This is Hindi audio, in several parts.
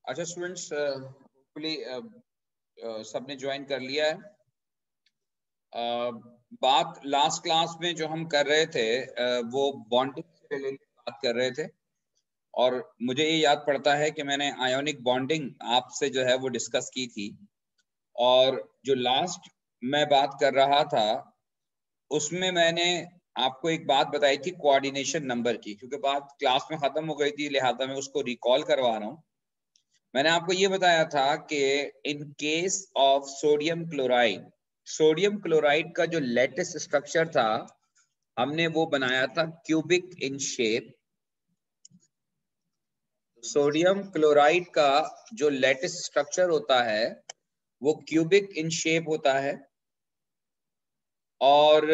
अच्छा स्टूडेंट्स, होपफुली सबने ज्वाइन कर लिया है। बात लास्ट क्लास में जो हम कर रहे थे वो बॉन्डिंग से रिलेटेड बात कर रहे थे, और मुझे ये याद पड़ता है कि मैंने आयोनिक बॉन्डिंग आपसे जो है वो डिस्कस की थी। और जो लास्ट मैं बात कर रहा था उसमें मैंने आपको एक बात बताई थी कोऑर्डिनेशन नंबर की, क्योंकि बात क्लास में खत्म हो गई थी, लिहाजा मैं उसको रिकॉल करवा रहा हूँ। मैंने आपको ये बताया था कि in case of sodium chloride का जो लेटेस्ट स्ट्रक्चर था हमने वो बनाया था cubic in shape. Sodium chloride का जो लेटेस्ट स्ट्रक्चर होता है वो क्यूबिक इन शेप होता है, और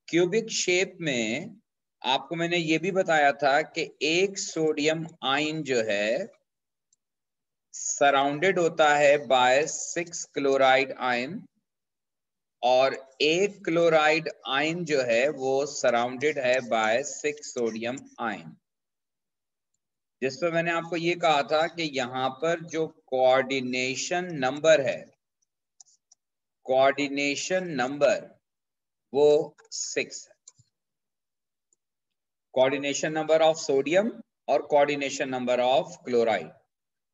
क्यूबिक शेप में आपको मैंने ये भी बताया था कि एक सोडियम आयन जो है सराउंडेड होता है बाय 6 क्लोराइड आयन, और एक क्लोराइड आयन जो है वो सराउंडेड है बाय 6 सोडियम आयन। जिस पर मैंने आपको ये कहा था कि यहां पर जो कोऑर्डिनेशन नंबर है, कोऑर्डिनेशन नंबर वो 6 है। कोऑर्डिनेशन नंबर ऑफ सोडियम और coordination number of chloride.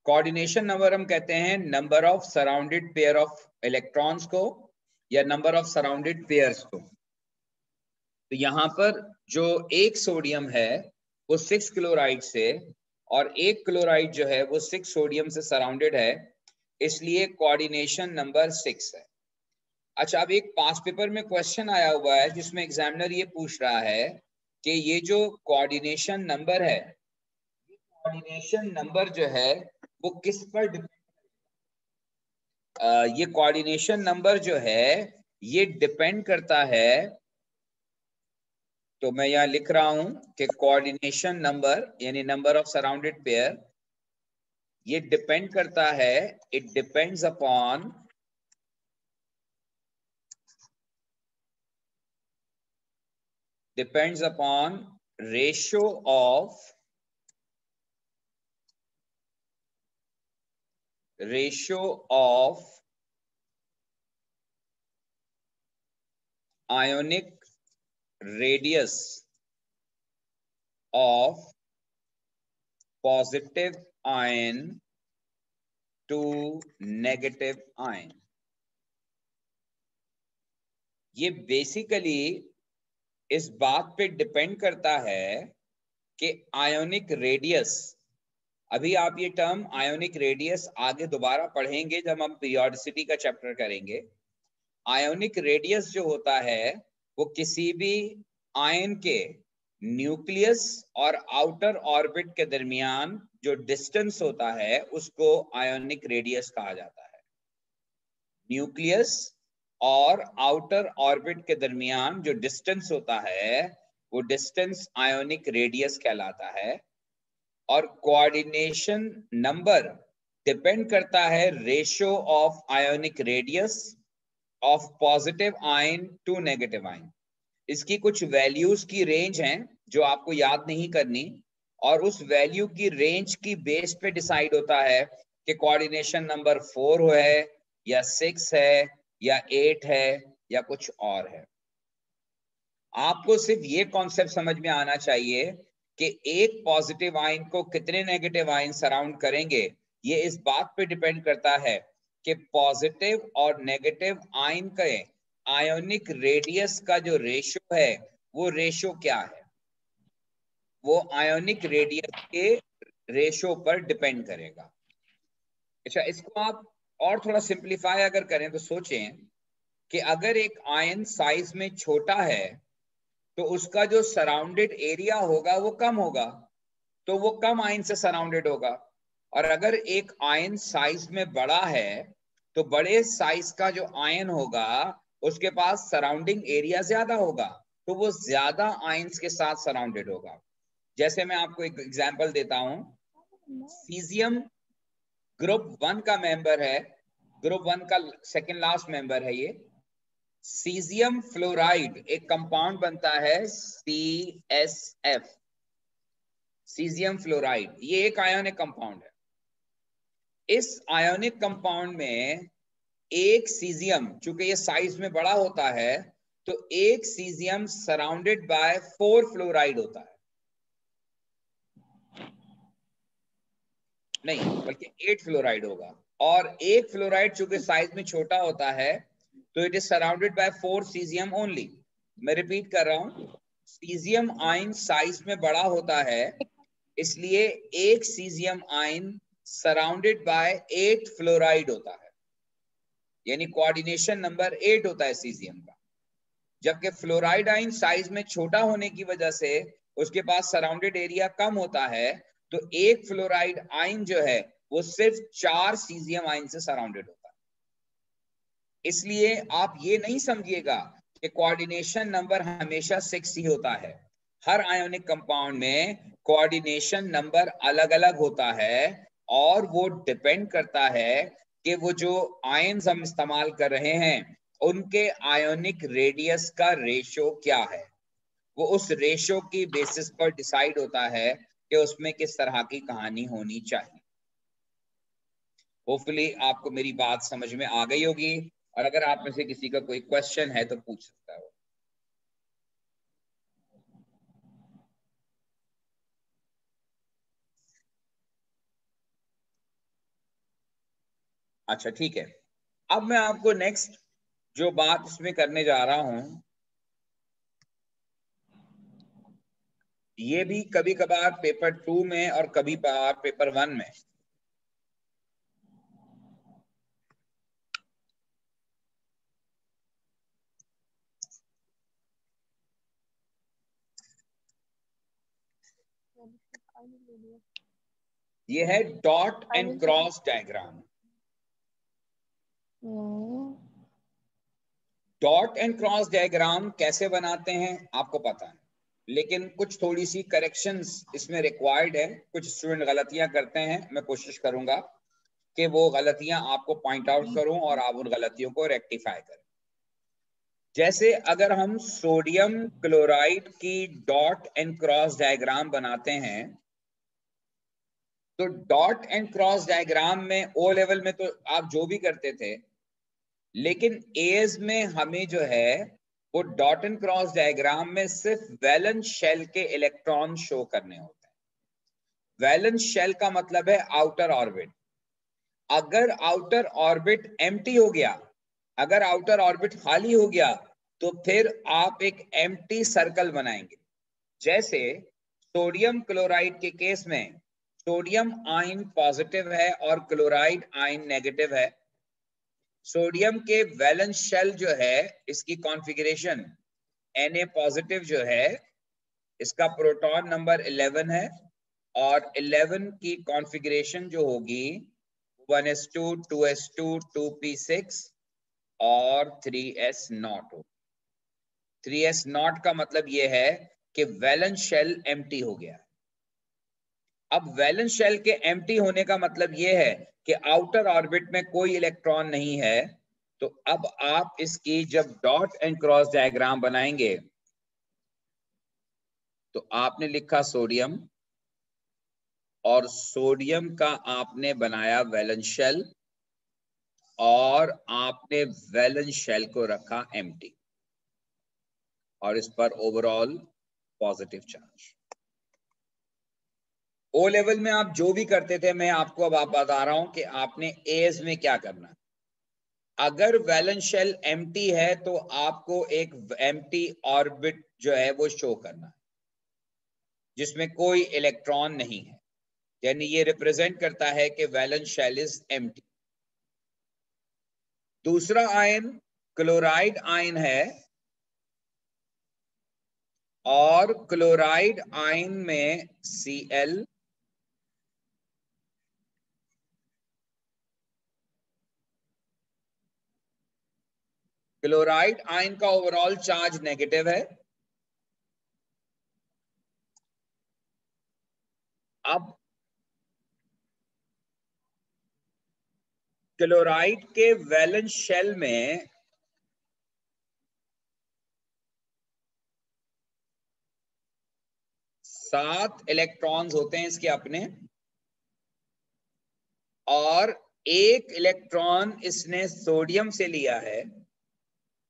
Coordination number हम कहते हैं number of surrounded pair of electrons को या नंबर ऑफ सराउंडेड पेयर्स को। तो यहाँ पर जो एक सोडियम है वो 6 क्लोराइड से, और एक क्लोराइड जो है वो 6 सोडियम से सराउंडेड है, इसलिए कोऑर्डिनेशन नंबर 6 है। अच्छा, अब एक पास पेपर में क्वेश्चन आया हुआ है जिसमें एग्जामिनर ये पूछ रहा है कि ये जो कोऑर्डिनेशन नंबर है, कोऑर्डिनेशन नंबर जो है वो किस पर ये कोऑर्डिनेशन नंबर जो है ये डिपेंड करता है। तो मैं यहाँ लिख रहा हूं कि कोऑर्डिनेशन नंबर यानी नंबर ऑफ सराउंडेड पेयर, ये डिपेंड करता है, it depends upon ratio of ionic radius of positive ion to negative ion। ये बेसिकली इस बात पे डिपेंड करता है कि आयोनिक रेडियस, अभी आप ये टर्म आयोनिक रेडियस आगे दोबारा पढ़ेंगे जब हम पीरियोडिसिटी का चैप्टर करेंगे। आयोनिक रेडियस जो होता है वो किसी भी आयन के न्यूक्लियस और आउटर ऑर्बिट के दरमियान जो डिस्टेंस होता है उसको आयोनिक रेडियस कहा जाता है। न्यूक्लियस और आउटर ऑर्बिट के दरमियान जो डिस्टेंस होता है वो डिस्टेंस आयोनिक रेडियस कहलाता है। और कोऑर्डिनेशन नंबर डिपेंड करता है ratio of ionic radius of positive ion to negative ion. इसकी कुछ वैल्यूज की रेंज हैं जो आपको याद नहीं करनी, और उस वैल्यू की रेंज की बेस पे डिसाइड होता है कि कोऑर्डिनेशन नंबर 4 है या 6 है या 8 है या कुछ और है। आपको सिर्फ ये कॉन्सेप्ट समझ में आना चाहिए कि एक पॉजिटिव आयन को कितने नेगेटिव आयन सराउंड करेंगे, ये इस बात पे डिपेंड करता है कि पॉजिटिव और नेगेटिव आयन के आयोनिक रेडियस का जो रेशियो है वो रेशियो क्या है, वो आयोनिक रेडियस के रेशियो पर डिपेंड करेगा। अच्छा, इसको आप और थोड़ा सिंप्लीफाई अगर करें तो सोचें कि अगर एक आयन साइज में छोटा है तो उसका जो सराउंडेड एरिया होगा वो कम होगा, तो वो कम आयन से सराउंडेड होगा। और अगर एक आयन साइज में बड़ा है तो बड़े साइज का जो आयन होगा उसके पास सराउंडिंग एरिया ज्यादा होगा, तो वो ज्यादा आयंस के साथ सराउंडेड होगा। जैसे मैं आपको एक एग्जांपल देता हूं, सीजियम ग्रुप 1 का मेंबर है, ग्रुप 1 का सेकंड लास्ट मेंबर है ये। सीजियम फ्लोराइड एक कंपाउंड बनता है CSF, सीजियम फ्लोराइड, ये एक आयोनिक कंपाउंड है। इस आयोनिक कंपाउंड में एक सीजियम, चूंकि ये साइज में बड़ा होता है, तो एक सीजियम सराउंडेड बाय 4 फ्लोराइड होता है, नहीं बल्कि 8 फ्लोराइड होगा। और एक फ्लोराइड चूंकि साइज में छोटा होता है, तो it is surrounded by 4 caesium only. मैं रिपीट कर रहा हूं, सीजियम आयन साइज में बड़ा होता है, इसलिए एक caesium ion surrounded by 8 fluoride होता है, यानी कोऑर्डिनेशन नंबर 8 होता है सीजियम का। जबकि फ्लोराइड आयन साइज में छोटा होने की वजह से उसके पास सराउंडेड एरिया कम होता है, तो एक फ्लोराइड आयन जो है वो सिर्फ 4 सीजियम आयन से सराउंडेड होता है। इसलिए आप ये नहीं समझिएगा कि कोऑर्डिनेशन नंबर हमेशा 6 ही होता है। हर आयोनिक कंपाउंड में कोऑर्डिनेशन नंबर अलग अलग होता है, और वो डिपेंड करता है कि वो जो आयन्स हम इस्तेमाल कर रहे हैं उनके आयोनिक रेडियस का रेशो क्या है। वो उस रेशो की बेसिस पर डिसाइड होता है कि उसमें किस तरह की कहानी होनी चाहिए। होपफुली आपको मेरी बात समझ में आ गई होगी, और अगर आप में से किसी का कोई क्वेश्चन है तो पूछ सकता है। अच्छा ठीक है, अब मैं आपको नेक्स्ट जो बात इसमें करने जा रहा हूं, ये भी कभी कभार पेपर 2 में और कभी कभार पेपर 1 में ये है dot and cross diagram. Dot and cross diagram कैसे बनाते हैं आपको पता है, लेकिन कुछ थोड़ी सी करेक्शंस इसमें रिक्वायर्ड है। कुछ स्टूडेंट गलतियां करते हैं, मैं कोशिश करूंगा कि वो गलतियां आपको पॉइंट आउट करूं और आप उन गलतियों को रेक्टिफाई करें। जैसे अगर हम सोडियम क्लोराइड की डॉट एंड क्रॉस डायग्राम बनाते हैं, तो डॉट एंड क्रॉस डायग्राम में ओ लेवल में तो आप जो भी करते थे, लेकिन एज में हमें जो है वो डॉट एंड क्रॉस डायग्राम में सिर्फ वैलेंस शेल के इलेक्ट्रॉन शो करने होते हैं। वैलेंस शेल का मतलब है आउटर ऑर्बिट। अगर आउटर ऑर्बिट एम्प्टी हो गया, अगर आउटर ऑर्बिट खाली हो गया, तो फिर आप एक एम्प्टी सर्कल बनाएंगे। जैसे सोडियम क्लोराइड के केस में सोडियम आयन पॉजिटिव है और क्लोराइड आयन नेगेटिव है। सोडियम के वैलेंस शेल जो है, इसकी कॉन्फ़िगरेशन Na पॉजिटिव जो है, इसका प्रोटॉन नंबर 11 है, और 11 की कॉन्फ़िगरेशन जो होगी 1s2 2s2 2p6 और 3s नॉट हो। 3s नॉट का मतलब ये है कि वैलेंस शेल एम्प्टी हो गया। अब वैलेंस शेल के एम्प्टी होने का मतलब ये है कि आउटर ऑर्बिट में कोई इलेक्ट्रॉन नहीं है। तो अब आप इसकी जब डॉट एंड क्रॉस डायग्राम बनाएंगे, तो आपने लिखा सोडियम, और सोडियम का आपने बनाया वैलेंस शेल, और आपने वैलेंस शेल को रखा एम्प्टी, और इस पर overall positive charge. O level में आप जो भी करते थे, मैं आपको अब बता रहा हूं कि आपने एज में क्या करना है। अगर वैलेंस शेल एम्प्टी है तो आपको एक एम्प्टी ऑर्बिट जो है वो शो करना है जिसमें कोई इलेक्ट्रॉन नहीं है, यानी ये रिप्रेजेंट करता है कि वैलेंस शेल इज एम्प्टी। दूसरा आयन क्लोराइड आयन है, और क्लोराइड आयन में Cl, क्लोराइड आयन का ओवरऑल चार्ज नेगेटिव है। अब क्लोराइड के वैलेंस शेल में सात इलेक्ट्रॉन्स होते हैं इसके अपने, और एक इलेक्ट्रॉन इसने सोडियम से लिया है,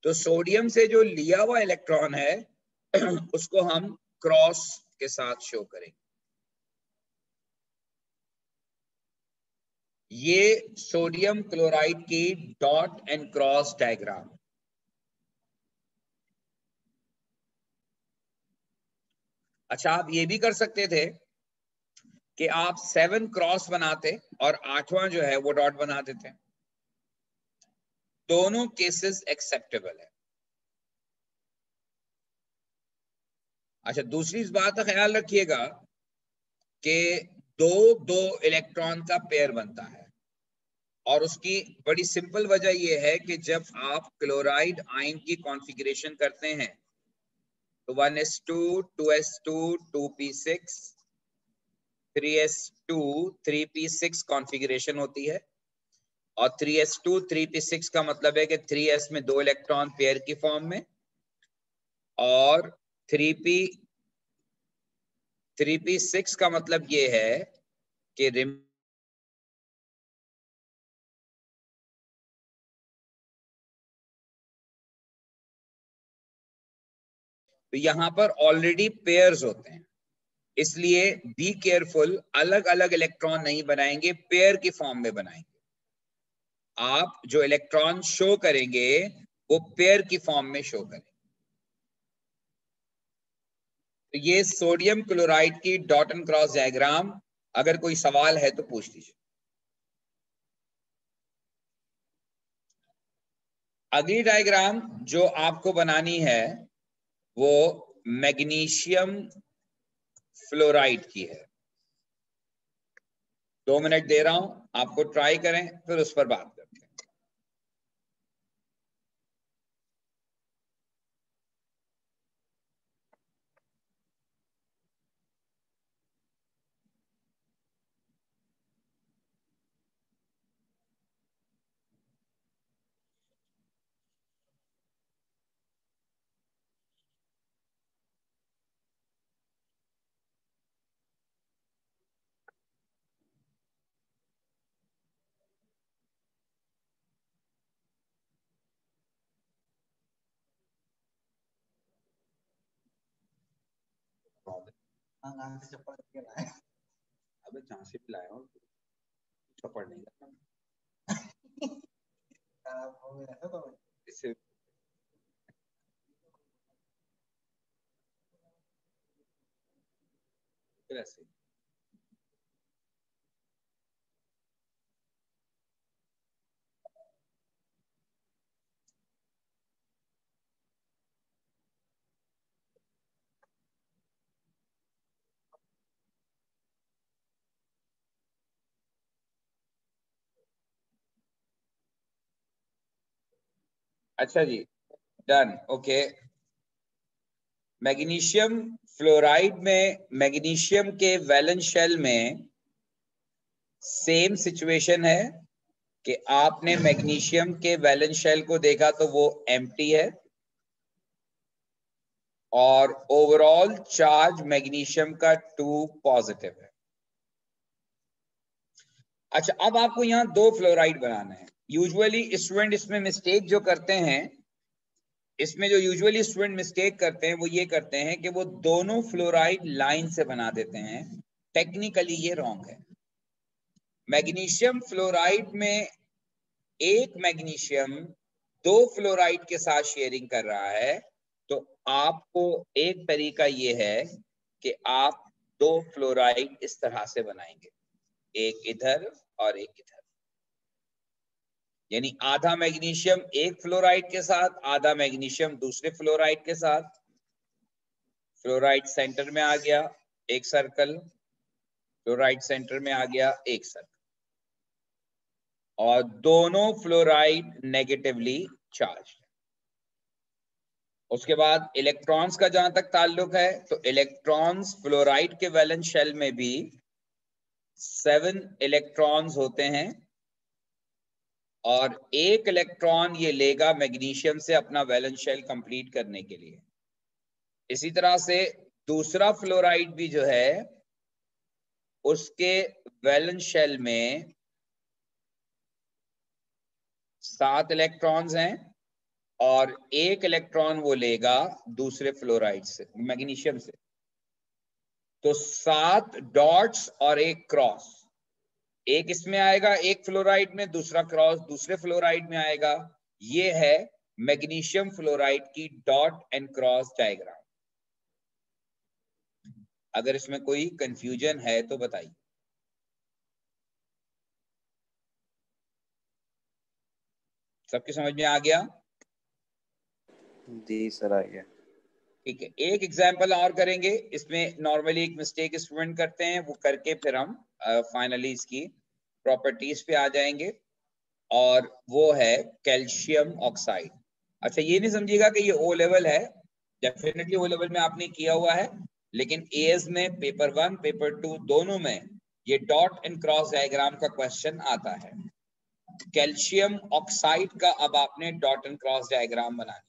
तो सोडियम से जो लिया हुआ इलेक्ट्रॉन है उसको हम क्रॉस के साथ शो करेंगे। ये सोडियम क्लोराइड की डॉट एंड क्रॉस डायग्राम। अच्छा, आप ये भी कर सकते थे कि आप 7 क्रॉस बनाते और 8वां जो है वो डॉट बना देते। दोनों केसेस एक्सेप्टेबल है। अच्छा, दूसरी बात का ख्याल रखिएगा कि दो दो इलेक्ट्रॉन का पेयर बनता है, और उसकी बड़ी सिंपल वजह यह है कि जब आप क्लोराइड आयन की कॉन्फ़िगरेशन करते हैं तो 1s2 2s2 2p6 3s2 3p6 configuration होती है। और 3s2 3p6 का मतलब है कि 3s में 2 इलेक्ट्रॉन पेयर की फॉर्म में, और 3p6 का मतलब ये है कि तो यहां पर ऑलरेडी पेयर्स होते हैं, इसलिए बी केयरफुल, अलग अलग इलेक्ट्रॉन नहीं बनाएंगे, पेयर की फॉर्म में बनाएंगे। आप जो इलेक्ट्रॉन शो करेंगे वो पेयर की फॉर्म में शो करेंगे। तो ये सोडियम क्लोराइड की डॉट एंड क्रॉस डायग्राम, अगर कोई सवाल है तो पूछ लीजिए। अगली डायग्राम जो आपको बनानी है वो मैग्नीशियम फ्लोराइड की है। 2 मिनट दे रहा हूं आपको, ट्राई करें, फिर उस पर बात करते हैं। अबे जहां से पिलाया हो चपड़ नहीं इससे ऐसे। अच्छा जी, डन, ओके। मैग्नीशियम फ्लोराइड में मैग्नीशियम के वैलेंस शेल में सेम सिचुएशन है कि आपने मैग्नीशियम के वैलेंस शेल को देखा तो वो एम्प्टी है, और ओवरऑल चार्ज मैग्नीशियम का 2 पॉजिटिव है। अच्छा, अब आपको यहां 2 फ्लोराइड बनाना है। यूजुअली स्टूडेंट इसमें मिस्टेक जो करते हैं, इसमें जो यूजुअली स्टूडेंट मिस्टेक करते हैं वो ये करते हैं कि वो दोनों फ्लोराइड लाइन से बना देते हैं। टेक्निकली ये रॉन्ग है। मैग्नीशियम फ्लोराइड में एक मैग्नीशियम 2 फ्लोराइड के साथ शेयरिंग कर रहा है, तो आपको एक तरीका ये है कि आप 2 फ्लोराइड इस तरह से बनाएंगे, एक इधर और एक इधर, यानी आधा मैग्नीशियम एक फ्लोराइड के साथ, आधा मैग्नीशियम दूसरे फ्लोराइड के साथ। फ्लोराइड सेंटर में आ गया एक सर्कल, फ्लोराइड सेंटर में आ गया एक सर्कल, और दोनों फ्लोराइड नेगेटिवली चार्ज। उसके बाद इलेक्ट्रॉन्स का जहां तक ताल्लुक है, तो इलेक्ट्रॉन्स फ्लोराइड के वैलेंस शेल में भी 7 इलेक्ट्रॉन्स होते हैं, और एक इलेक्ट्रॉन ये लेगा मैग्नीशियम से अपना वैलेंस शेल कंप्लीट करने के लिए। इसी तरह से दूसरा फ्लोराइड भी जो है उसके वैलेंस शेल में 7 इलेक्ट्रॉन्स हैं और 1 इलेक्ट्रॉन वो लेगा दूसरे फ्लोराइड से, मैग्नीशियम से। तो 7 डॉट्स और 1 क्रॉस, एक इसमें आएगा एक फ्लोराइड में, दूसरा क्रॉस दूसरे फ्लोराइड में आएगा। ये है मैग्नीशियम फ्लोराइड की डॉट एंड क्रॉस डायग्राम। अगर इसमें कोई कंफ्यूजन है तो बताइए। सबके समझ में आ गया? जी सर, आ गया। ठीक है, एक एग्जाम्पल और करेंगे। इसमें नॉर्मली एक मिस्टेक स्टूडेंट करते हैं, वो करके फिर हम फाइनली इसकी प्रॉपर्टीज पे आ जाएंगे, और वो है कैल्शियम ऑक्साइड। अच्छा, ये नहीं समझिएगा कि ये ओ लेवल है, डेफिनेटली ओ लेवल में आपने किया हुआ है, लेकिन एएस में पेपर 1 पेपर 2 दोनों में ये डॉट एंड क्रॉस डायग्राम का क्वेश्चन आता है। कैल्शियम ऑक्साइड का अब आपने डॉट एंड क्रॉस डायग्राम बनाना।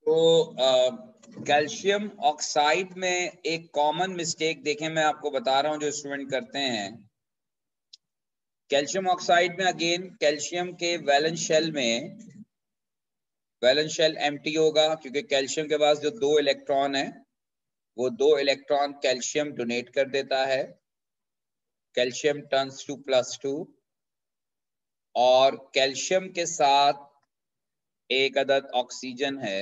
तो कैल्शियम ऑक्साइड में एक कॉमन मिस्टेक देखें, मैं आपको बता रहा हूं जो स्टूडेंट करते हैं। कैल्शियम ऑक्साइड में अगेन कैल्शियम के वैलेंस शेल में वैलेंस शेल एम्प्टी होगा, क्योंकि कैल्शियम के पास जो 2 इलेक्ट्रॉन है वो 2 इलेक्ट्रॉन कैल्शियम डोनेट कर देता है। कैल्शियम टर्न्स टू +2 और कैल्शियम के साथ एक अदद ऑक्सीजन है।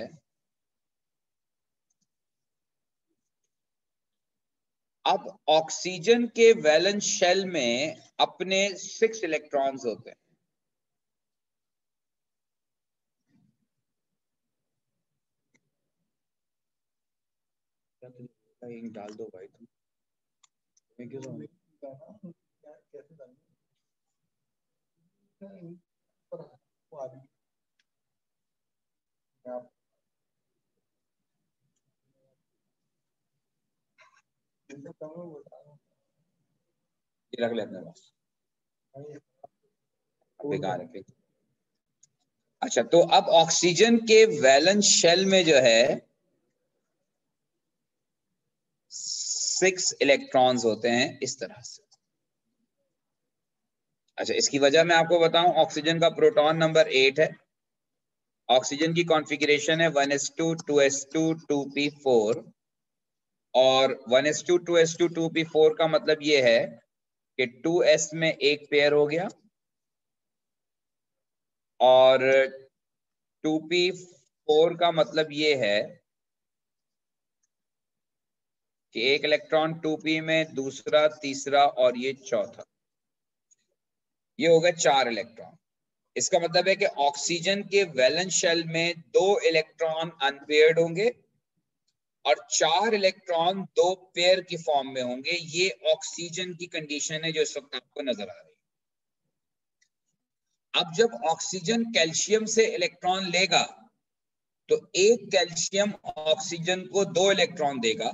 अब ऑक्सीजन के वैलेंस शेल में अपने 6 इलेक्ट्रॉन्स होते हैं। डाल दो भाई, तुम्हें क्यों समझ? रख ले अपने पास, बेकार है। अच्छा, तो अब ऑक्सीजन के वैलेंस शेल में जो है 6 इलेक्ट्रॉन्स होते हैं इस तरह से। अच्छा, इसकी वजह मैं आपको बताऊं, ऑक्सीजन का प्रोटॉन नंबर 8 है। ऑक्सीजन की कॉन्फ़िगरेशन है 1s2 2s2 2p4, और 1s2 2s2 2p4 का मतलब ये है कि 2s में एक पेयर हो गया और 2p4 का मतलब ये है कि एक इलेक्ट्रॉन 2p में, दूसरा, तीसरा और ये चौथा, ये हो गए 4 इलेक्ट्रॉन। इसका मतलब है कि ऑक्सीजन के वैलेंस शेल में 2 इलेक्ट्रॉन अनपेयर्ड होंगे और 4 इलेक्ट्रॉन 2 पेयर की फॉर्म में होंगे। ये ऑक्सीजन की कंडीशन है जो इस वक्त आपको नजर आ रही है। अब जब ऑक्सीजन कैल्शियम से इलेक्ट्रॉन लेगा तो एक कैल्शियम ऑक्सीजन को 2 इलेक्ट्रॉन देगा।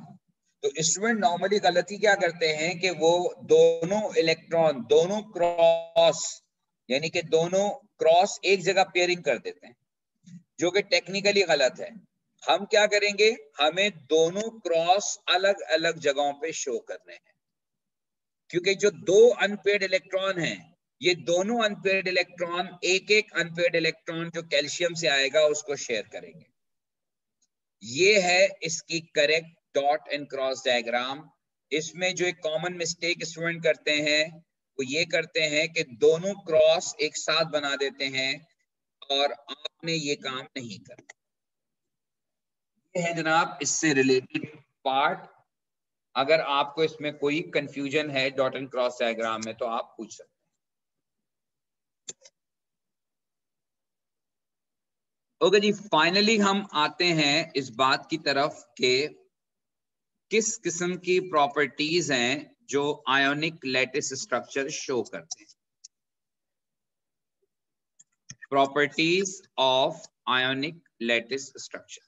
तो स्टूडेंट नॉर्मली गलती क्या करते हैं कि वो दोनों इलेक्ट्रॉन, दोनों क्रॉस, यानी कि दोनों क्रॉस एक जगह पेयरिंग कर देते हैं, जो कि टेक्निकली गलत है। हम क्या करेंगे, हमें दोनों क्रॉस अलग अलग जगहों पे शो करने हैं, क्योंकि जो 2 अनपेयर्ड इलेक्ट्रॉन हैं, ये दोनों अनपेयर्ड इलेक्ट्रॉन एक एक अनपेयर्ड इलेक्ट्रॉन जो कैल्शियम से आएगा उसको शेयर करेंगे। ये है इसकी correct dot and cross diagram. इसमें जो एक कॉमन मिस्टेक स्टूडेंट करते हैं वो ये करते हैं कि दोनों क्रॉस एक साथ बना देते हैं, और आपने ये काम नहीं करना। ये है जनाब इससे रिलेटेड पार्ट। अगर आपको इसमें कोई कंफ्यूजन है डॉट एंड क्रॉस डायग्राम में तो आप पूछ सकते हैं। ओके जी, फाइनली हम आते हैं इस बात की तरफ कि किस किस्म की प्रॉपर्टीज हैं जो आयोनिक लैटिस स्ट्रक्चर शो करते हैं। Properties of ionic lattice structure.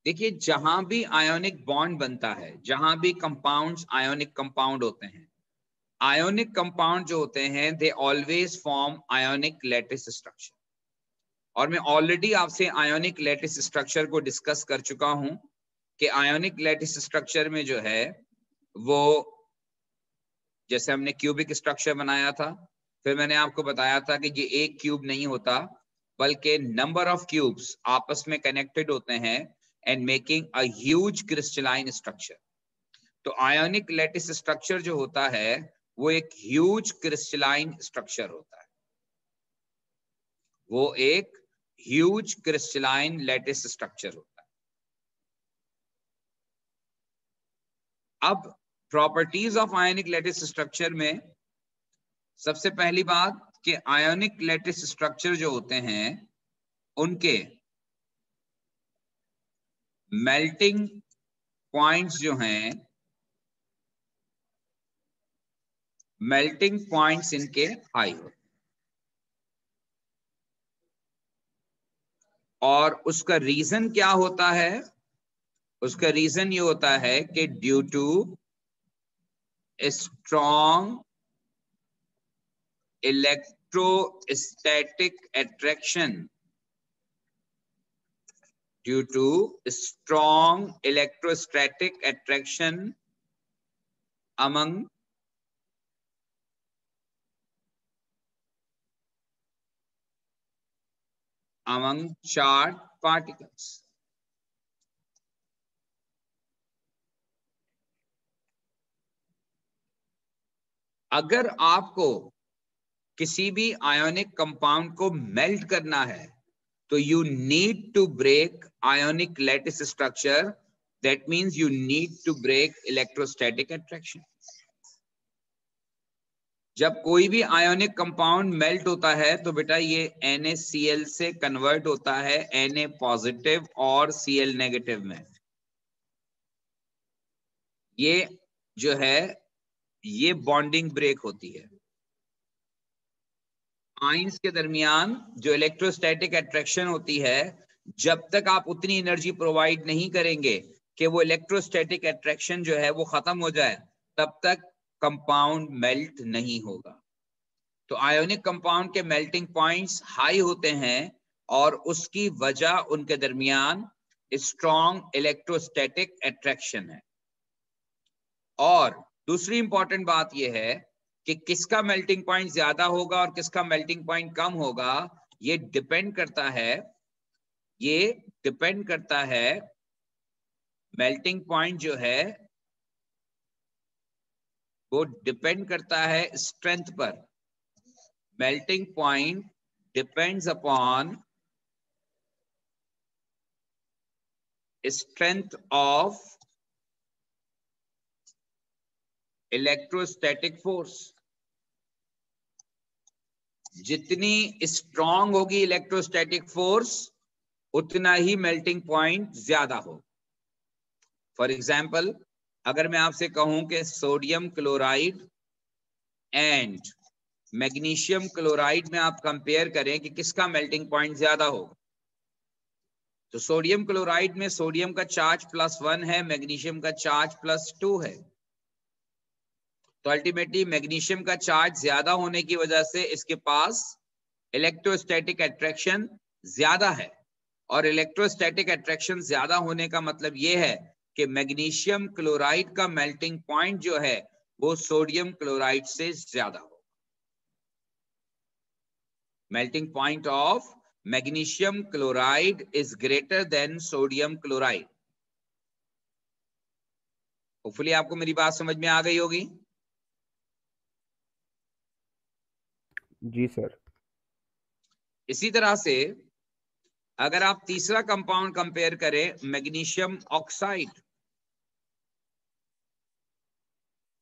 देखिए, जहां भी आयोनिक बॉन्ड बनता है, जहां भी कंपाउंड्स आयोनिक कंपाउंड होते हैं, आयोनिक कंपाउंड जो होते हैं they always form ionic lattice structure. और मैं ऑलरेडी आपसे आयोनिक लैटिस स्ट्रक्चर को डिस्कस कर चुका हूं कि आयोनिक लैटिस स्ट्रक्चर में जो है वो, जैसे हमने क्यूबिक स्ट्रक्चर बनाया था, फिर मैंने आपको बताया था कि ये एक क्यूब नहीं होता बल्कि नंबर ऑफ क्यूब्स आपस में कनेक्टेड होते हैं and making a huge crystalline structure. तो आयोनिक लैटिस स्ट्रक्चर जो होता है वो एक ह्यूज क्रिस्टलाइन स्ट्रक्चर होता है, वो एक ह्यूज क्रिस्टलाइन लैटिस स्ट्रक्चर होता है। अब properties of ionic lattice structure में सबसे पहली बात कि आयोनिक लैटिस स्ट्रक्चर जो होते हैं उनके मेल्टिंग पॉइंट्स जो हैं, मेल्टिंग पॉइंट्स इनके हाई होते हैं। और उसका रीजन क्या होता है? उसका रीजन ये होता है कि due to strong electrostatic attraction, due to strong electrostatic attraction among charged particles. अगर आपको किसी भी आयोनिक कंपाउंड को मेल्ट करना है तो you need to break ionic lattice structure, that means you need to break electrostatic attraction. जब कोई भी आयोनिक कंपाउंड मेल्ट होता है तो बेटा ये NaCl से कन्वर्ट होता है Na पॉजिटिव और Cl नेगेटिव में। ये जो है ये बॉन्डिंग ब्रेक होती है। आयंस के दरमियान जो इलेक्ट्रोस्टैटिक अट्रैक्शन होती है, जब तक आप उतनी एनर्जी प्रोवाइड नहीं करेंगे कि वो इलेक्ट्रोस्टैटिक अट्रैक्शन जो है वो खत्म हो जाए, तब तक कंपाउंड मेल्ट नहीं होगा। तो आयोनिक कंपाउंड के मेल्टिंग पॉइंट्स हाई होते हैं और उसकी वजह उनके दरमियान स्ट्रॉन्ग इलेक्ट्रोस्टैटिक अट्रैक्शन है। और दूसरी इंपॉर्टेंट बात यह है कि किसका मेल्टिंग पॉइंट ज्यादा होगा और किसका मेल्टिंग पॉइंट कम होगा, ये डिपेंड करता है मेल्टिंग पॉइंट जो है वो डिपेंड करता है स्ट्रेंथ पर। Melting point depends upon strength of electrostatic force. जितनी स्ट्रॉन्ग होगी इलेक्ट्रोस्टैटिक फोर्स उतना ही मेल्टिंग पॉइंट ज्यादा हो। फॉर एग्जाम्पल, अगर मैं आपसे कहूं कि sodium chloride and magnesium chloride में आप कंपेयर करें कि किसका मेल्टिंग पॉइंट ज्यादा हो, तो सोडियम क्लोराइड में सोडियम का चार्ज +1 है, मैग्नीशियम का चार्ज +2 है। तो अल्टीमेटली मैग्नीशियम का चार्ज ज्यादा होने की वजह से इसके पास इलेक्ट्रोस्टैटिक अट्रैक्शन ज्यादा है, और इलेक्ट्रोस्टैटिक अट्रैक्शन ज्यादा होने का मतलब यह है कि मैग्नीशियम क्लोराइड का मेल्टिंग पॉइंट जो है वो सोडियम क्लोराइड से ज्यादा हो। Melting point of magnesium chloride is greater than sodium chloride. Hopefully आपको मेरी बात समझ में आ गई होगी। जी सर। इसी तरह से अगर आप तीसरा कंपाउंड कंपेयर करें मैग्नीशियम ऑक्साइड,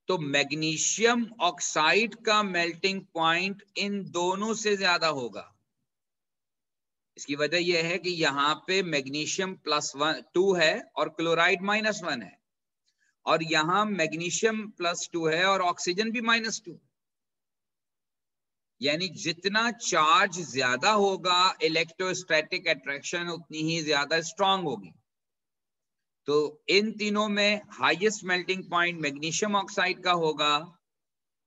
तो मैग्नीशियम ऑक्साइड का मेल्टिंग पॉइंट इन दोनों से ज्यादा होगा। इसकी वजह यह है कि यहाँ पे मैग्नीशियम +2 है और क्लोराइड -1 है, और यहाँ मैग्नीशियम +2 है और ऑक्सीजन भी -2। यानी जितना चार्ज ज्यादा होगा इलेक्ट्रोस्टैटिक अट्रैक्शन उतनी ही ज्यादा स्ट्रांग होगी। तो इन तीनों में highest melting point magnesium oxide का होगा,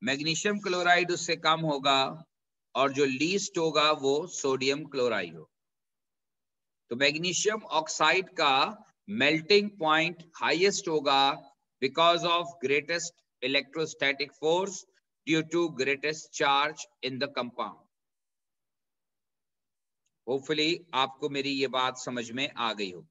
मैग्नीशियम क्लोराइड उससे कम होगा, और जो लीस्ट होगा वो सोडियम क्लोराइड हो। तो मैग्नीशियम ऑक्साइड का मेल्टिंग पॉइंट हाईएस्ट होगा because of greatest electrostatic force due to greatest charge in the compound. Hopefully आपको मेरी ये बात समझ में आ गई हो।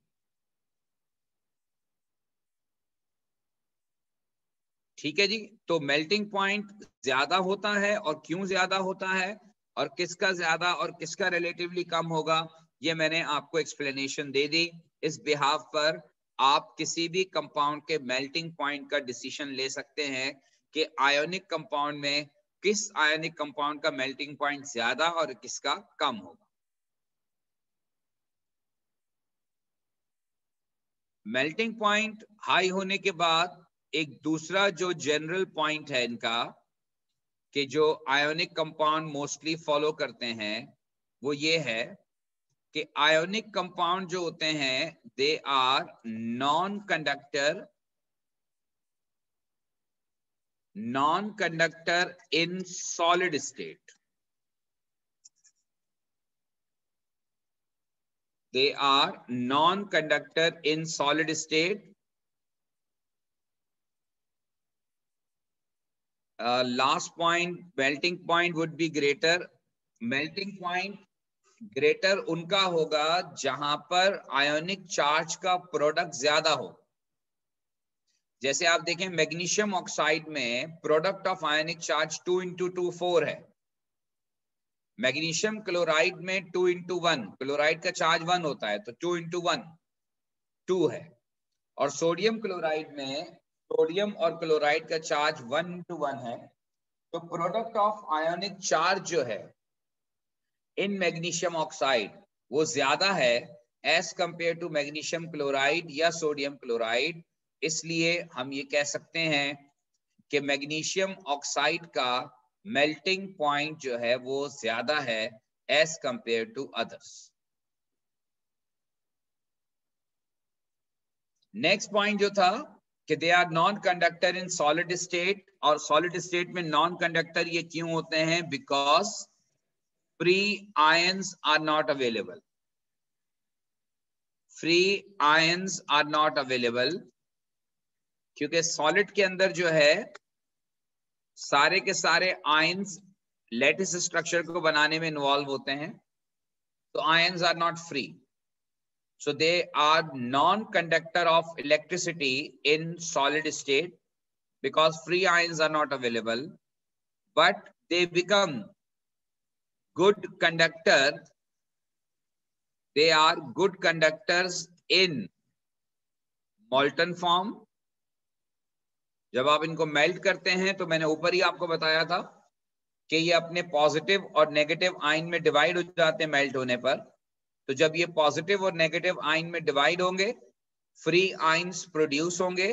ठीक है जी। तो मेल्टिंग पॉइंट ज्यादा होता है, और क्यों ज्यादा होता है और किसका ज्यादा और किसका रिलेटिवली कम होगा, ये मैंने आपको एक्सप्लेनेशन दे दी। इस बिहाफ पर आप किसी भी कंपाउंड के मेल्टिंग पॉइंट का डिसीजन ले सकते हैं कि आयोनिक कंपाउंड में किस आयोनिक कंपाउंड का मेल्टिंग पॉइंट ज्यादा और किसका कम होगा। मेल्टिंग पॉइंट हाई होने के बाद एक दूसरा जो जनरल पॉइंट है इनका, कि जो आयोनिक कंपाउंड मोस्टली फॉलो करते हैं, वो ये है कि आयोनिक कंपाउंड जो होते हैं they are non conductor in solid state. They are non-conductor in solid state. Last point, melting point would be greater. Melting point greater उनका होगा जहां पर आयोनिक चार्ज का प्रोडक्ट ज्यादा हो। जैसे आप देखें मैग्नीशियम ऑक्साइड में प्रोडक्ट ऑफ आयोनिक चार्ज 2 × 2 4 है। मैग्नीशियम क्लोराइड में 2 × 1, क्लोराइड का चार्ज 1 होता है, तो 2 × 1 2 है। और सोडियम क्लोराइड में सोडियम और क्लोराइड का चार्ज 1 × 1 है। तो प्रोडक्ट ऑफ आयोनिक चार्ज जो है इन मैग्नीशियम ऑक्साइड वो ज्यादा है as compare to magnesium chloride या सोडियम क्लोराइड। इसलिए हम ये कह सकते हैं कि मैग्नीशियम ऑक्साइड का मेल्टिंग पॉइंट जो है वो ज्यादा है as compare to others. Next point जो था कि they are non conductor in solid state, और सॉलिड स्टेट में नॉन कंडक्टर ये क्यों होते हैं? Because free ions are not available. Free ions are not available क्योंकि सॉलिड के अंदर जो है सारे के सारे आयंस लैटिस स्ट्रक्चर को बनाने में इन्वॉल्व होते हैं, तो ions are not free, so they are non-conductor of electricity in solid state because free ions are not available, but they become good conductor. They are good conductors in molten form. जब आप इनको मेल्ट करते हैं तो मैंने ऊपर ही आपको बताया था कि ये अपने पॉजिटिव और नेगेटिव आयन में डिवाइड हो जाते हैं मेल्ट होने पर। तो जब ये पॉजिटिव और नेगेटिव आयन में डिवाइड होंगे, फ्री आयन्स प्रोड्यूस होंगे।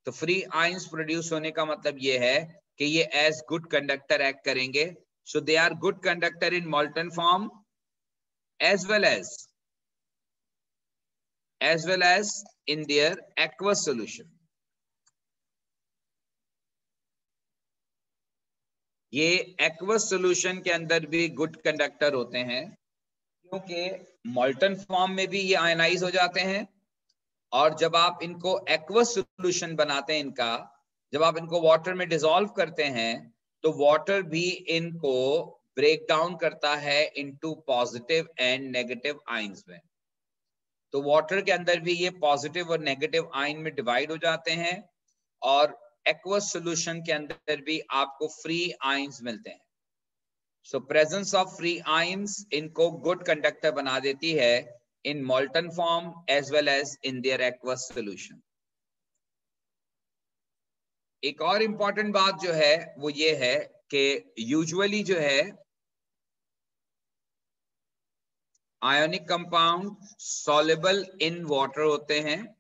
तो फ्री आयन्स प्रोड्यूस होने का मतलब ये है कि ये एज गुड कंडक्टर एक्ट करेंगे। So they are good conductor in molten form as well as in their aqueous solution। ये aqueous solution के अंदर भी गुड कंडक्टर होते हैं, क्योंकि मोल्टन फॉर्म में भी ये आयनाइज हो जाते हैं, और जब आप इनको aqueous solution बनाते हैं इनका, जब आप इनको वाटर में डिसॉल्व करते हैं, तो वाटर भी इनको ब्रेक डाउन करता है into positive and negative ions में। तो वाटर के अंदर भी ये पॉजिटिव और नेगेटिव आयन में डिवाइड हो जाते हैं, और एक्वस सॉल्यूशन के अंदर भी आपको फ्री आयंस मिलते हैं। So presence of free ions इनको गुड कंडक्टर बना देती है in molten form as well as in their aqueous solution. एक और इंपॉर्टेंट बात जो है वो ये है कि यूजुअली जो है ionic compound soluble in water होते हैं।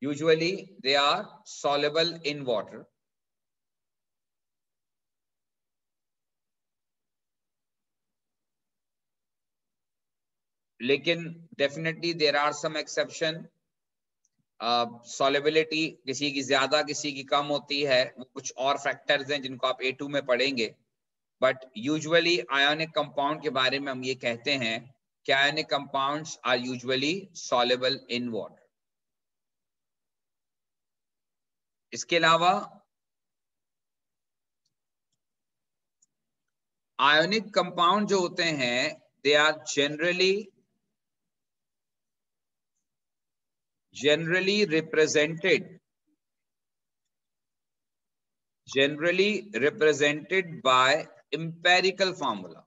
Usually they are soluble in water। लेकिन definitely there are some exception। solubility किसी की ज्यादा किसी की कम होती है, वो कुछ और फैक्टर्स हैं जिनको आप A2 में पढ़ेंगे। बट यूजुअली आयोनिक कंपाउंड के बारे में हम ये कहते हैं कि ionic compounds are usually soluble in water। इसके अलावा आयोनिक कंपाउंड जो होते हैं they are generally represented by empirical formula।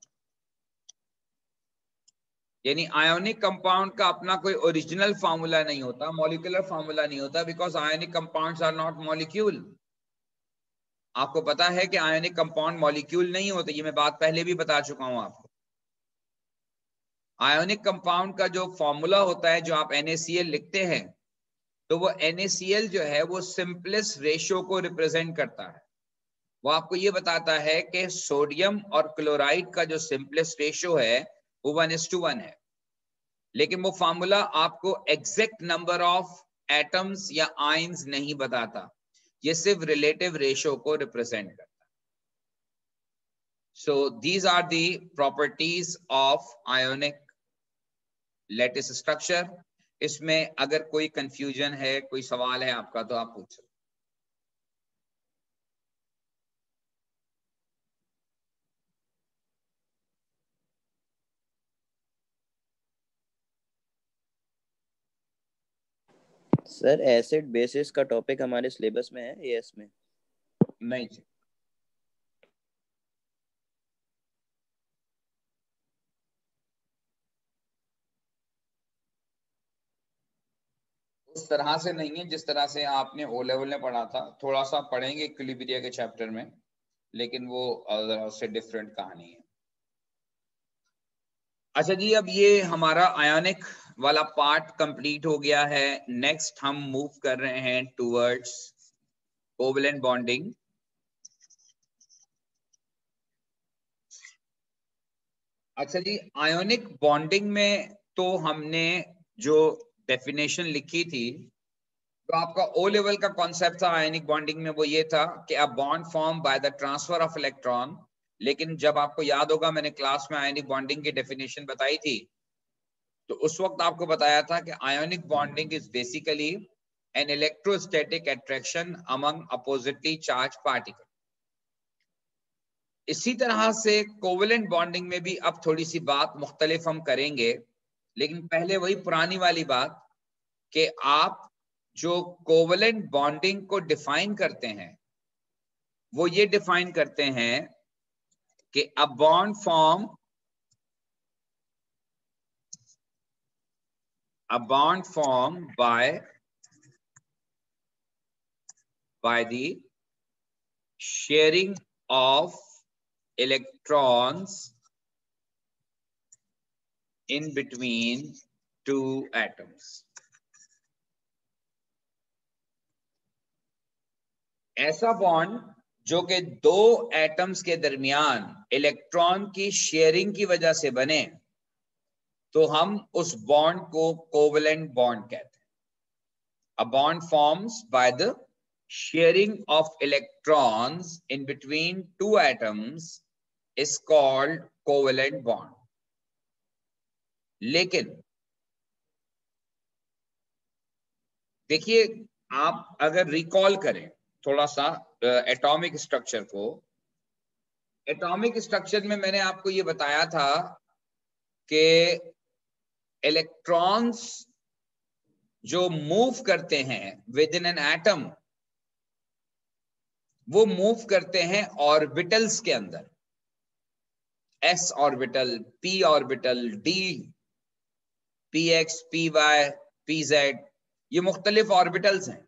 यानी आयोनिक कंपाउंड का अपना कोई ओरिजिनल फार्मूला नहीं होता, मॉलिक्यूलर फार्मूला नहीं होता, because ionic compounds are not molecule. आपको पता है कि आयोनिक कंपाउंड मॉलिक्यूल नहीं होते, ये मैं बात पहले भी बता चुका हूं आपको। आयोनिक कंपाउंड का जो फॉर्मूला होता है, जो आप NaCl लिखते हैं, तो वो NaCl जो है वो सिंपलेस्ट रेशियो को रिप्रेजेंट करता है। वो आपको ये बताता है कि सोडियम और क्लोराइड का जो सिंपलेस्ट रेशियो है वो 1:1 है। लेकिन वो फार्मूला आपको एग्जैक्ट नंबर ऑफ एटम्स या आयंस नहीं बताता, ये सिर्फ रिलेटिव रेशियो को रिप्रेजेंट करता है। So these are the properties of ionic lattice structure. इसमें अगर कोई कंफ्यूजन है, कोई सवाल है आपका, तो आप पूछ सकते। सर एसिड बेसिस का टॉपिक हमारे सिलेबस में है एएस में? नहीं जी, उस तरह से नहीं है जिस तरह से आपने ओ लेवल में पढ़ा था। थोड़ा सा पढ़ेंगे इक्विलिब्रिया के चैप्टर में, लेकिन वो उससे डिफरेंट कहानी है। अच्छा जी, अब ये हमारा आयोनिक वाला पार्ट कंप्लीट हो गया है। नेक्स्ट हम मूव कर रहे हैं टुवर्ड्स कोवलेंट बॉन्डिंग। अच्छा जी, आयोनिक बॉन्डिंग में तो हमने जो डेफिनेशन लिखी थी, तो आपका ओ लेवल का कॉन्सेप्ट था आयोनिक बॉन्डिंग में, वो ये था कि a bond form by the transfer of electron. लेकिन जब आपको याद होगा, मैंने क्लास में आयोनिक बॉन्डिंग की डेफिनेशन बताई थी, तो उस वक्त आपको बताया था कि ionic bonding is basically an electrostatic attraction among oppositely charged particle. इसी तरह से कोवेलेंट बॉन्डिंग में भी अब थोड़ी सी बात मुख्तलिफ हम करेंगे, लेकिन पहले वही पुरानी वाली बात कि आप जो कोवेलेंट बॉन्डिंग को डिफाइन करते हैं, वो ये डिफाइन करते हैं कि a bond form by the sharing of electrons in between two atoms. ऐसा बॉन्ड जो कि दो एटम्स के दरमियान इलेक्ट्रॉन की शेयरिंग की वजह से बने, तो हम उस बॉन्ड को कोवेलेंट बॉन्ड कहते हैं. A bond forms by the sharing of electrons in between two atoms is called covalent bond. लेकिन देखिए, आप अगर रिकॉल करें थोड़ा सा एटॉमिक स्ट्रक्चर को, एटॉमिक स्ट्रक्चर में मैंने आपको ये बताया था कि इलेक्ट्रॉन्स जो मूव करते हैं विद इन एन एटम, वो मूव करते हैं ऑर्बिटल्स के अंदर. s orbital, p orbital, d, px, py, pz, ये मुख्तलिफ ऑर्बिटल्स हैं.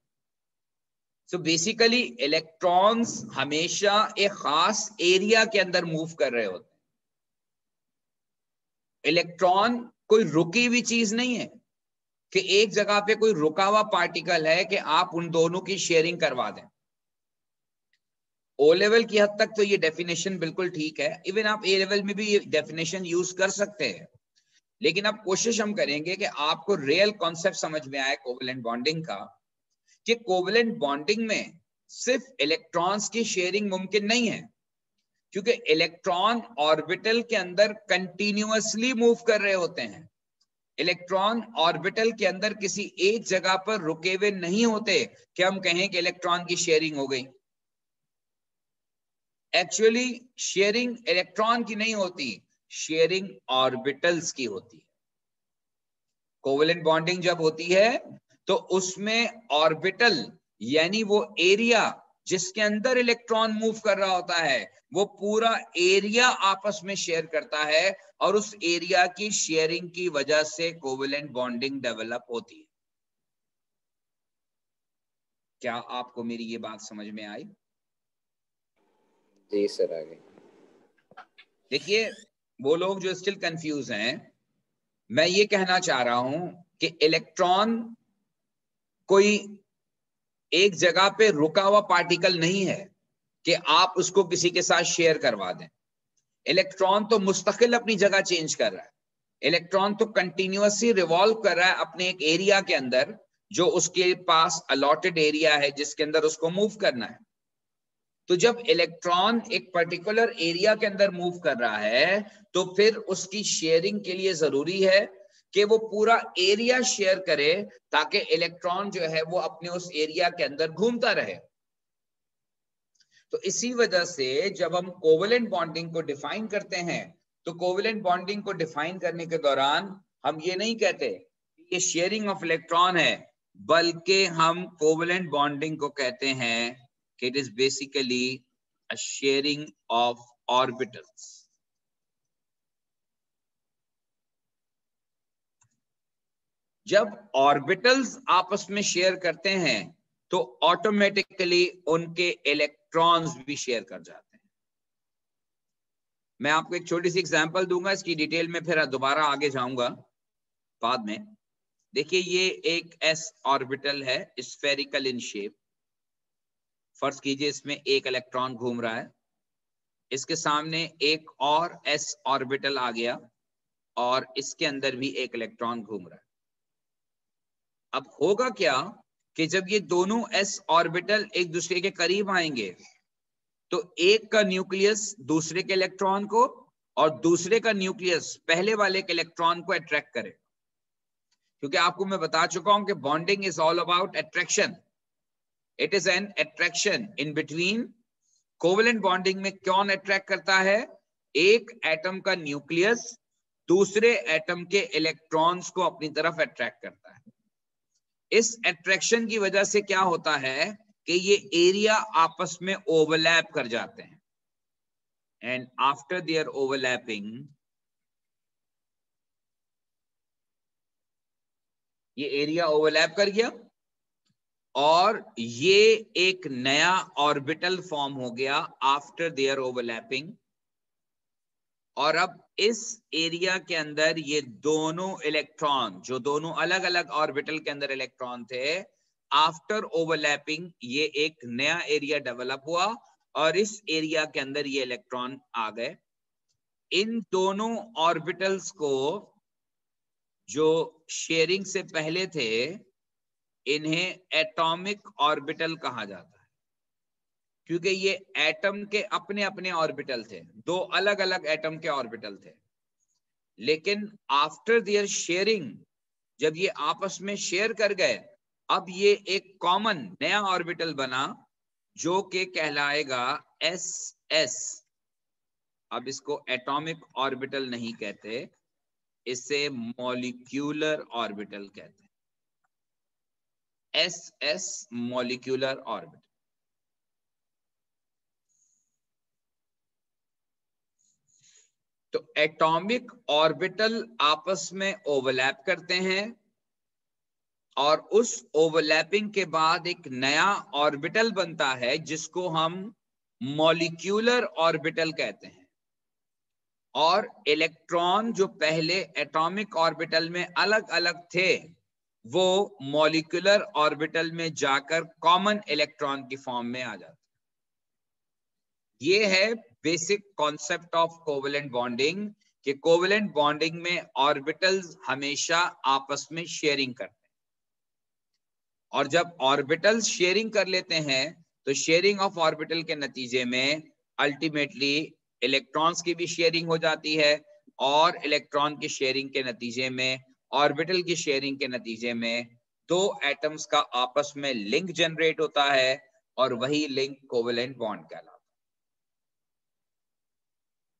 सो बेसिकली इलेक्ट्रॉन्स हमेशा एक खास एरिया के अंदर मूव कर रहे होते हैं. इलेक्ट्रॉन कोई रुकी हुई चीज नहीं है कि एक जगह पे कोई रुका हुआ पार्टिकल है कि आप उन दोनों की शेयरिंग करवा दें. ओ लेवल की हद तक तो ये डेफिनेशन बिल्कुल ठीक है, इवन आप ए लेवल में भी ये डेफिनेशन यूज कर सकते हैं. लेकिन अब कोशिश हम करेंगे कि आपको रियल कॉन्सेप्ट समझ में आए कोवेलेंट बॉन्डिंग का, कि कोवेलेंट बॉन्डिंग में सिर्फ इलेक्ट्रॉन्स की शेयरिंग मुमकिन नहीं है, क्योंकि इलेक्ट्रॉन ऑर्बिटल के अंदर कंटिन्यूअसली मूव कर रहे होते हैं. इलेक्ट्रॉन ऑर्बिटल के अंदर किसी एक जगह पर रुके हुए नहीं होते कि हम कहें कि इलेक्ट्रॉन की शेयरिंग हो गई. एक्चुअली शेयरिंग इलेक्ट्रॉन की नहीं होती, शेयरिंग ऑर्बिटल्स की होती है. कोवेलेंट बॉन्डिंग जब होती है तो उसमें ऑर्बिटल यानी वो एरिया जिसके अंदर इलेक्ट्रॉन मूव कर रहा होता है, वो पूरा एरिया आपस में शेयर करता है, और उस एरिया की शेयरिंग की वजह से कोवेलेंट बॉन्डिंग डेवलप होती है. क्या आपको मेरी ये बात समझ में आई? जी सर, आगे देखिए, वो लोग जो स्टिल कंफ्यूज हैं, मैं ये कहना चाह रहा हूं कि इलेक्ट्रॉन कोई एक जगह पे रुका हुआ पार्टिकल नहीं है कि आप उसको किसी के साथ शेयर करवा दें. इलेक्ट्रॉन तो मुस्तकिल अपनी जगह चेंज कर रहा है. इलेक्ट्रॉन तो कंटिन्यूअसली रिवॉल्व कर रहा है अपने एक एरिया के अंदर, जो उसके पास अलॉटेड एरिया है जिसके अंदर उसको मूव करना है. तो जब इलेक्ट्रॉन एक पर्टिकुलर एरिया के अंदर मूव कर रहा है, तो फिर उसकी शेयरिंग के लिए जरूरी है कि वो पूरा एरिया शेयर करे, ताकि इलेक्ट्रॉन जो है वो अपने उस एरिया के अंदर घूमता रहे. तो इसी वजह से जब हम कोवेलेंट बॉन्डिंग को डिफाइन करते हैं, तो कोवेलेंट बॉन्डिंग को डिफाइन करने के दौरान हम ये नहीं कहते ये शेयरिंग ऑफ इलेक्ट्रॉन है, बल्कि हम कोवेलेंट बॉन्डिंग को कहते हैं कि it is basically a sharing of orbitals. जब ऑर्बिटल्स आपस में शेयर करते हैं तो ऑटोमेटिकली उनके इलेक्ट्रॉन्स भी शेयर कर जाते हैं. मैं आपको एक छोटी सी एग्जांपल दूंगा, इसकी डिटेल में फिर दोबारा आगे जाऊंगा बाद में. देखिए, ये एक s ऑर्बिटल है, स्फेरिकल इन शेप. फर्ज कीजिए इसमें एक इलेक्ट्रॉन घूम रहा है, इसके सामने एक और s ऑर्बिटल आ गया और इसके अंदर भी एक इलेक्ट्रॉन घूम रहा है. अब होगा क्या कि जब ये दोनों s ऑर्बिटल एक दूसरे के करीब आएंगे, तो एक का न्यूक्लियस दूसरे के इलेक्ट्रॉन को और दूसरे का न्यूक्लियस पहले वाले के इलेक्ट्रॉन को अट्रैक्ट करे. क्योंकि आपको मैं बता चुका हूं कि bonding is all about attraction. It is an attraction in between. Covalent bonding में कौन अट्रैक्ट करता है? एक एटम का न्यूक्लियस दूसरे एटम के इलेक्ट्रॉन्स को अपनी तरफ अट्रैक्ट करता है. इस अट्रैक्शन की वजह से क्या होता है कि ये एरिया आपस में ओवरलैप कर जाते हैं, एंड आफ्टर देयर ओवरलैपिंग ये एरिया ओवरलैप कर गया और ये एक नया ऑर्बिटल फॉर्म हो गया आफ्टर देयर ओवरलैपिंग. और अब इस एरिया के अंदर ये दोनों इलेक्ट्रॉन, जो दोनों अलग अलग ऑर्बिटल के अंदर इलेक्ट्रॉन थे, आफ्टर ओवरलैपिंग ये एक नया एरिया डेवलप हुआ और इस एरिया के अंदर ये इलेक्ट्रॉन आ गए। इन दोनों ऑर्बिटल्स को जो शेयरिंग से पहले थे, इन्हें एटॉमिक ऑर्बिटल कहा जाता है, क्योंकि ये एटम के अपने अपने ऑर्बिटल थे, दो अलग अलग एटम के ऑर्बिटल थे। लेकिन आफ्टर देयर शेयरिंग, जब ये आपस में शेयर कर गए, अब ये एक कॉमन नया ऑर्बिटल बना जो कि कहलाएगा SS। अब इसको एटॉमिक ऑर्बिटल नहीं कहते, इसे मॉलिक्यूलर ऑर्बिटल कहते हैं। SS molecular orbital. तो एटॉमिक ऑर्बिटल आपस में ओवरलैप करते हैं और उस ओवरलैपिंग के बाद एक नया ऑर्बिटल बनता है जिसको हम मॉलिक्यूलर ऑर्बिटल कहते हैं। और इलेक्ट्रॉन जो पहले एटॉमिक ऑर्बिटल में अलग अलग थे, वो मॉलिक्यूलर ऑर्बिटल में जाकर कॉमन इलेक्ट्रॉन की फॉर्म में आ जाते हैं। ये है basic concept of covalent bonding, कि कोवेलेंट बॉन्डिंग में ऑर्बिटल्स हमेशा आपस में शेयरिंग करते हैं। और जब ऑर्बिटल्स शेयरिंग कर लेते हैं तो शेयरिंग ऑफ ऑर्बिटल के नतीजे में अल्टीमेटली इलेक्ट्रॉन्स की भी शेयरिंग हो जाती है, और इलेक्ट्रॉन की शेयरिंग के नतीजे में, ऑर्बिटल की शेयरिंग के नतीजे में दो एटम्स का आपस में लिंक जनरेट होता है, और वही लिंक कोवेलेंट बॉन्ड कहलाता है।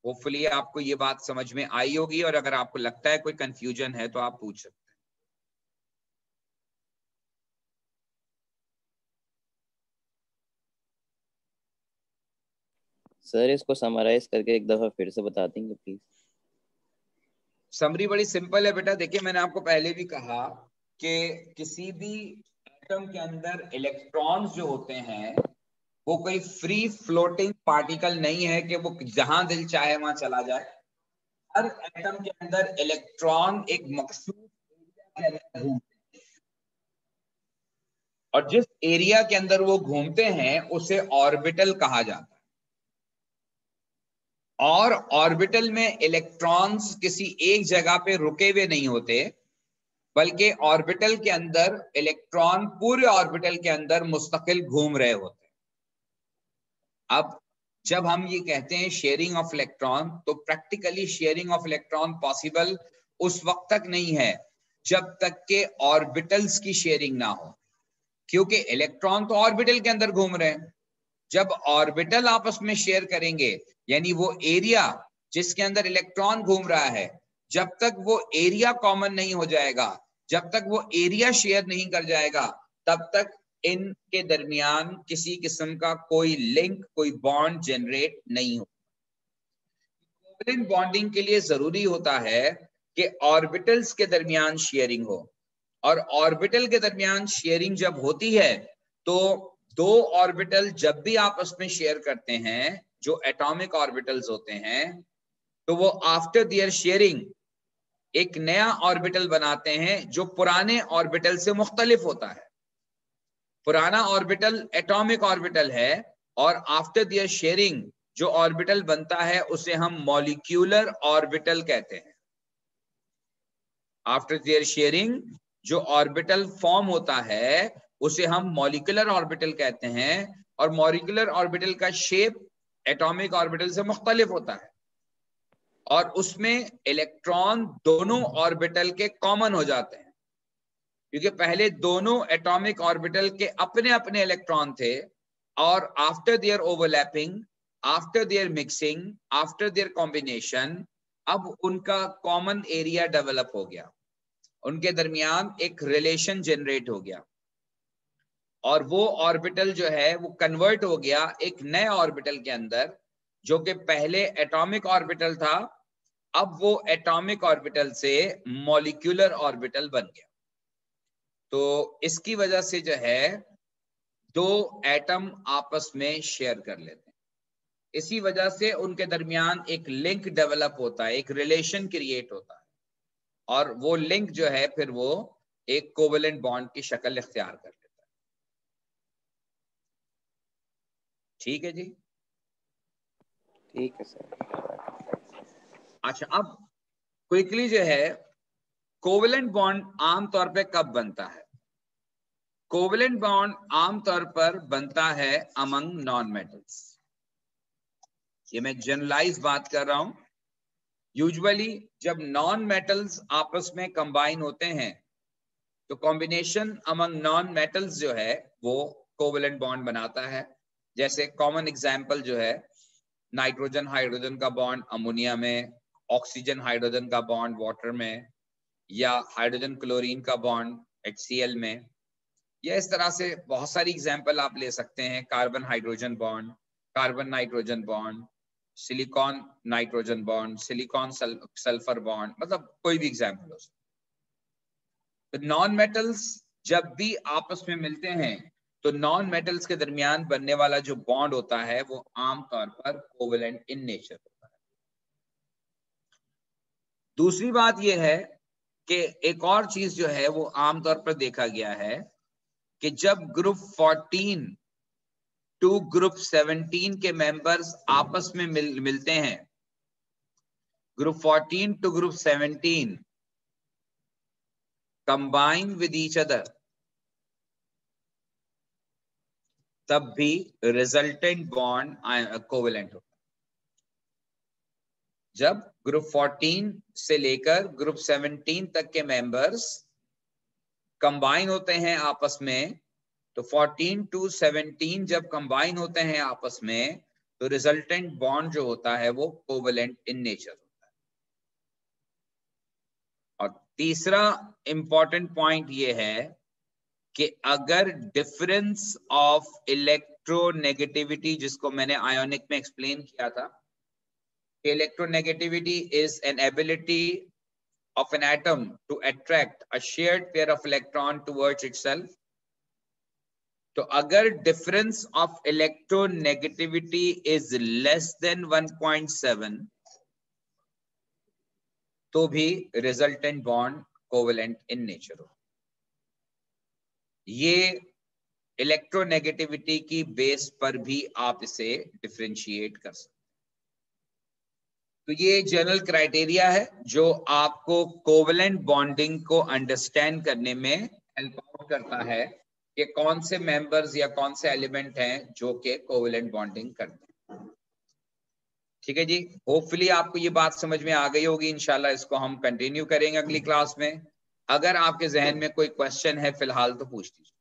होपफुली आपको ये बात समझ में आई होगी, और अगर आपको लगता है कोई कंफ्यूजन है तो आप पूछ सकते हैं। सर इसको समराइज करके एक दफा फिर से बता देंगे प्लीज। समरी बड़ी सिंपल है बेटा। देखिए, मैंने आपको पहले भी कहा कि किसी भी एटम के अंदर इलेक्ट्रॉन्स जो होते हैं वो कोई फ्री फ्लोटिंग पार्टिकल नहीं है कि वो जहां दिल चाहे वहां चला जाए। हर एटम के अंदर इलेक्ट्रॉन एक मखसूस एरिया के अंदर घूमते हैं, और जिस एरिया के अंदर वो घूमते हैं उसे ऑर्बिटल कहा जाता है। और ऑर्बिटल में इलेक्ट्रॉन्स किसी एक जगह पे रुके हुए नहीं होते, बल्कि ऑर्बिटल के अंदर इलेक्ट्रॉन पूरे ऑर्बिटल के अंदर मुस्तकिल घूम रहे होते हैं। अब जब हम ये कहते हैं शेयरिंग ऑफ इलेक्ट्रॉन, तो practically sharing of electron possible उस वक्त तक नहीं है जब तक के ऑर्बिटल्स की शेयरिंग ना हो, क्योंकि इलेक्ट्रॉन तो ऑर्बिटल के अंदर घूम रहे हैं। जब ऑर्बिटल आपस में शेयर करेंगे, यानी वो एरिया जिसके अंदर इलेक्ट्रॉन घूम रहा है, जब तक वो एरिया कॉमन नहीं हो जाएगा, जब तक वो एरिया शेयर नहीं कर जाएगा, तब तक इनके दरमियान किसी किस्म का कोई लिंक, कोई बॉन्ड जनरेट नहीं हो। कोवेलेंट बॉन्डिंग के लिए जरूरी होता है कि ऑर्बिटल्स के दरमियान शेयरिंग हो, और ऑर्बिटल के दरमियान शेयरिंग जब होती है तो दो ऑर्बिटल जब भी आपस में शेयर करते हैं, जो एटॉमिक ऑर्बिटल्स होते हैं, तो वो आफ्टर देयर शेयरिंग एक नया ऑर्बिटल बनाते हैं जो पुराने ऑर्बिटल से मुख्तलिफ होता है। पुराना ऑर्बिटल एटॉमिक ऑर्बिटल है, और आफ्टर देयर शेयरिंग जो ऑर्बिटल बनता है उसे हम मॉलिक्यूलर ऑर्बिटल कहते हैं। आफ्टर देयर शेयरिंग जो ऑर्बिटल फॉर्म होता है उसे हम मॉलिक्यूलर ऑर्बिटल कहते हैं, और मॉलिक्यूलर ऑर्बिटल का शेप एटॉमिक ऑर्बिटल से मुख्तलिफ होता है, और उसमें इलेक्ट्रॉन दोनों ऑर्बिटल के कॉमन हो जाते हैं, क्योंकि पहले दोनों एटॉमिक ऑर्बिटल के अपने अपने इलेक्ट्रॉन थे, और after their overlapping, after their mixing, after their combination, अब उनका कॉमन एरिया डेवलप हो गया, उनके दरमियान एक रिलेशन जनरेट हो गया, और वो ऑर्बिटल जो है वो कन्वर्ट हो गया एक नए ऑर्बिटल के अंदर, जो कि पहले एटॉमिक ऑर्बिटल था, अब वो एटॉमिक ऑर्बिटल से मॉलिक्यूलर ऑर्बिटल बन गया। तो इसकी वजह से जो है दो एटम आपस में शेयर कर लेते हैं। इसी वजह से उनके दरमियान एक लिंक डेवलप होता है, एक रिलेशन क्रिएट होता है, और वो लिंक जो है फिर वो एक कोवेलेंट बॉन्ड की शक्ल इख्तियार कर लेता है। ठीक है जी, ठीक है सर। अच्छा अब क्विकली जो है कोवेलेंट बॉन्ड आमतौर पे कब बनता है? कोवेलेंट बॉन्ड आमतौर पर बनता है अमंग नॉन मेटल्स। ये मैं जनरलाइज बात कर रहा हूं। यूजुअली जब नॉन मेटल्स आपस में कंबाइन होते हैं तो कॉम्बिनेशन अमंग नॉन मेटल्स जो है वो कोवेलेंट बॉन्ड बनाता है। जैसे कॉमन एग्जांपल जो है नाइट्रोजन हाइड्रोजन का बॉन्ड अमोनिया में, ऑक्सीजन हाइड्रोजन का बॉन्ड वाटर में, या हाइड्रोजन क्लोरीन का बॉन्ड HCl में, या इस तरह से बहुत सारी एग्जांपल आप ले सकते हैं। Carbon hydrogen bond, carbon nitrogen bond, silicon nitrogen bond, silicon sulphur bond, मतलब कोई भी एग्जांपल हो सकता है। तो नॉन मेटल्स जब भी आपस में मिलते हैं तो नॉन मेटल्स के दरमियान बनने वाला जो बॉन्ड होता है वो आमतौर पर कोवेलेंट इन नेचर होता है। दूसरी बात यह है कि एक और चीज जो है वो आमतौर पर देखा गया है कि जब ग्रुप 14 टू ग्रुप 17 के मेंबर्स आपस में मिलते हैं, group 14 to group 17 combine with each other, तब भी रिजल्टेंट बॉन्ड कोवेलेंट होता है। जब ग्रुप 14 से लेकर ग्रुप 17 तक के मेंबर्स कंबाइन होते हैं आपस में, तो 14 टू 17 जब कंबाइन होते हैं आपस में तो रिजल्टेंट बॉन्ड जो होता है वो कोवेलेंट इन नेचर होता है। और तीसरा इंपॉर्टेंट पॉइंट ये है कि अगर डिफरेंस ऑफ इलेक्ट्रोनेगेटिविटी, जिसको मैंने आयोनिक में एक्सप्लेन किया था, electronegativity is an ability of an atom to attract a shared pair of electron towards itself. तो अगर difference of electronegativity is less than 1.7 तो भी resultant bond covalent in nature हो। ये इलेक्ट्रोनेगेटिविटी की बेस पर भी आप इसे डिफरेंशिएट कर सकते हैं। तो ये जनरल क्राइटेरिया है जो आपको कोवेलेंट बॉन्डिंग को अंडरस्टैंड करने में हेल्प आउट करता है कि कौन से मेंबर्स या कौन से एलिमेंट हैं जो कि कोवेलेंट बॉन्डिंग करते हैं। ठीक है जी, होपफुली आपको ये बात समझ में आ गई होगी। इंशाल्लाह इसको हम कंटिन्यू करेंगे अगली क्लास में। अगर आपके जहन में कोई क्वेश्चन है फिलहाल तो पूछ लीजिए।